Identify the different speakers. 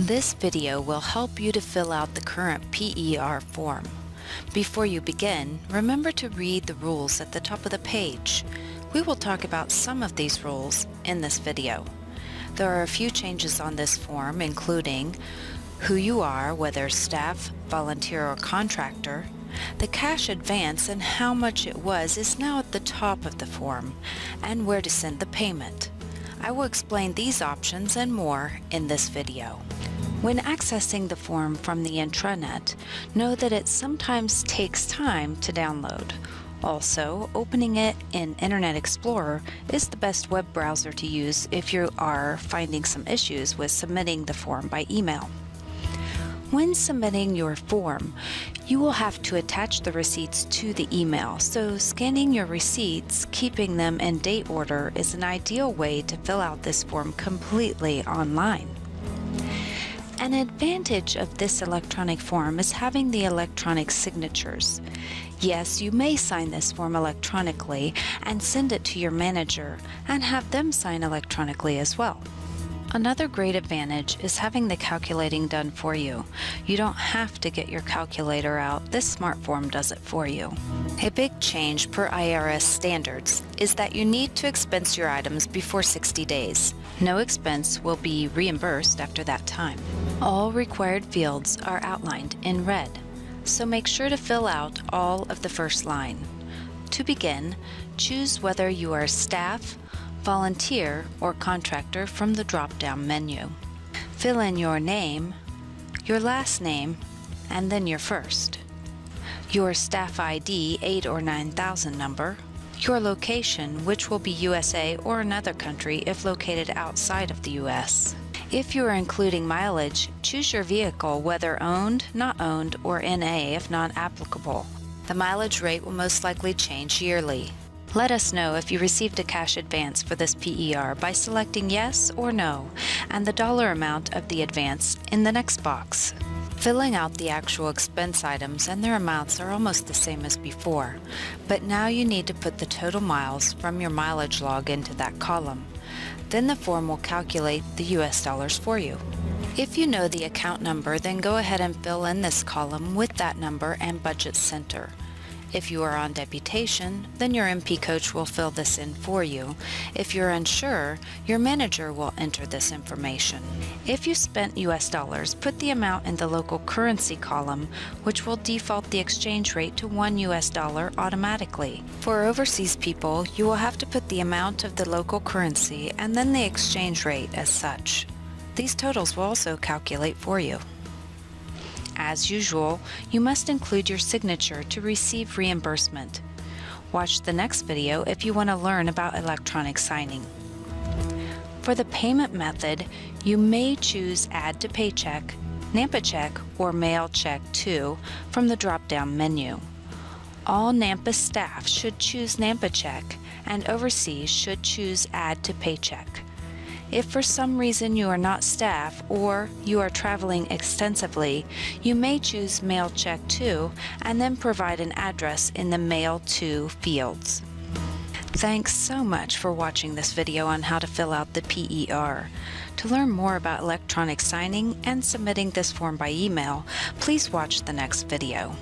Speaker 1: This video will help you to fill out the current PER form. Before you begin, remember to read the rules at the top of the page. We will talk about some of these rules in this video. There are a few changes on this form, including who you are, whether staff, volunteer, or contractor. The cash advance and how much it was is now at the top of the form, and where to send the payment. I will explain these options and more in this video. When accessing the form from the intranet, know that it sometimes takes time to download. Also, opening it in Internet Explorer is the best web browser to use if you are finding some issues with submitting the form by email. When submitting your form, you will have to attach the receipts to the email, so scanning your receipts, keeping them in date order is an ideal way to fill out this form completely online. An advantage of this electronic form is having the electronic signatures. Yes, you may sign this form electronically and send it to your manager and have them sign electronically as well. Another great advantage is having the calculating done for you. You don't have to get your calculator out. This smart form does it for you. A big change per IRS standards is that you need to expense your items before 60 days. No expense will be reimbursed after that time. All required fields are outlined in red, so make sure to fill out all of the first line. To begin, choose whether you are staff, volunteer, or contractor from the drop-down menu. Fill in your name, your last name, and then your first, your staff ID 8 or 9000 number, your location, which will be USA or another country if located outside of the US. If you are including mileage, choose your vehicle, whether owned, not owned, or NA if not applicable. The mileage rate will most likely change yearly. Let us know if you received a cash advance for this PER by selecting yes or no, and the dollar amount of the advance in the next box. Filling out the actual expense items and their amounts are almost the same as before, but now you need to put the total miles from your mileage log into that column. Then the form will calculate the US dollars for you. If you know the account number, then go ahead and fill in this column with that number and budget center. If you are on deputation, then your MP coach will fill this in for you. If you're unsure, your manager will enter this information. If you spent US dollars, put the amount in the local currency column, which will default the exchange rate to $1 US automatically. For overseas people, you will have to put the amount of the local currency and then the exchange rate as such. These totals will also calculate for you. As usual, you must include your signature to receive reimbursement. Watch the next video if you want to learn about electronic signing. For the payment method, you may choose Add to Paycheck, Nampa Check, or Mail Check to from the drop-down menu. All Nampa staff should choose Nampa Check, and overseas should choose Add to Paycheck. If for some reason you are not staff or you are traveling extensively, you may choose Mail Check To and then provide an address in the Mail To fields. Thanks so much for watching this video on how to fill out the PER. To learn more about electronic signing and submitting this form by email, please watch the next video.